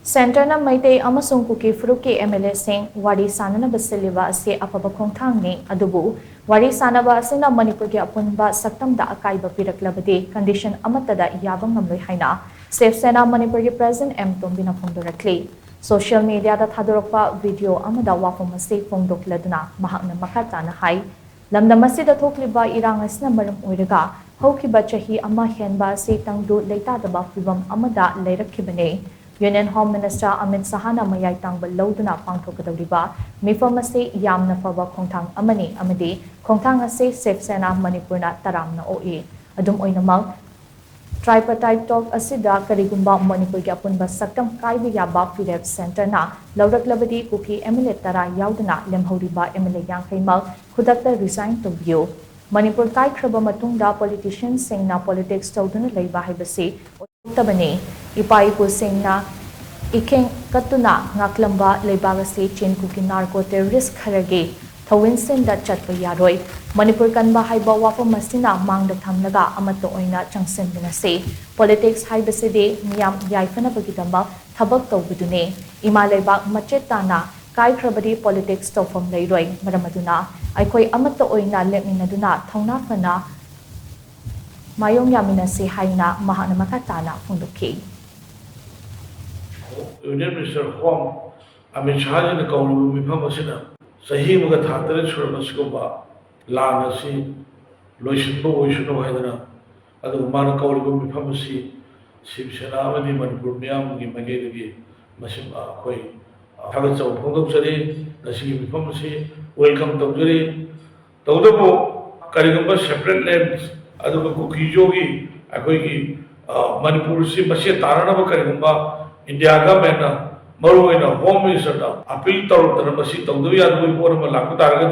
Centerna MEITEI AMASUNG KUKI FURUP MLA Singh Wari Shananaba Shilliba Asida Afaba Khongthangni adubu Wari Shananaba Asida Manipur ki Apunbagi Shaktam Kaihanba Piraklabadi condition amatada yaba ngamloi haina SENA Manipur ki President Tombi na PHONGDORAKLI social media da thadorokpa video amada wafam ase phongdokladuna mahakna makhatana hai lamdam asida thokliba irang asna maram oiraga haukiba chahi ama henba se tangdu leitadaba fibam amada leirakibane Union Home Minister Amit Sahana mayai tangba lauduna pangthokadawriba mifam ase yamna faba khongthang amani amadi khongthang ase SENA Manipurna taramna oi adum oinamak tripartite talk asida karigumba Manipur ki Apunbagi Shaktam Kaihanba Yaroi Center na lauraklabadi KUKI MLA tara yauduna lemhoriba MLA yankaimak khudakta resign tawbiyo Manipur kai khraba matungda politicians singna politics tawduna leiba haibase tabane ipaipu singna ikeng katuna ngaklamba leibaga se chen kuki narco terrorist kharage thawinsin da chatpa yaroi Manipur kanba haiba wafam masina mangda thamlaga amato oina changsin binase politics haibase de miyam yaifana bagidamba thabak tawbudune ima leibak machetana kai khrabadi politics tawfam leiroi maramaduna aikoi amato oina lepminaduna thongna fana mayong yaminase HAINA mahana makatana phongdokhi Union Minister Home Amit Shah ji kaulu mifam asina sahi muga thatare surana sikoba lana si loishinbo oishino haidana adu mana kaulu mifam asi SHIV SENA amadi Manipur miyam gi magedagi masim khoi thagat chaw phongdok chari nasi mifam asi welcome tawjari tawdabo karigamba separate lands adu KUKI jogi akoi gi Manipur si masi taranaba karigamba India government maruina home minister da appeal tawdana masi tawdu yadu porama lakutaraga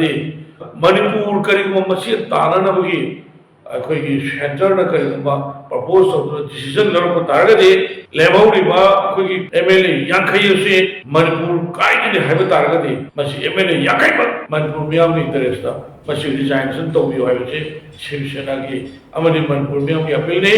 Manipur karigamba masi taranabagi akoi gi center na karigamba propose tawdana decision larapa taragade lemawriba akoi gi MLA yankhai se Manipur kai ni haiba taragade masi MLA yakai Manipur miyam ni interest da masi resign tawbiyo haibase SHIV SENA gi amadi Manipur miyam gi appeal ne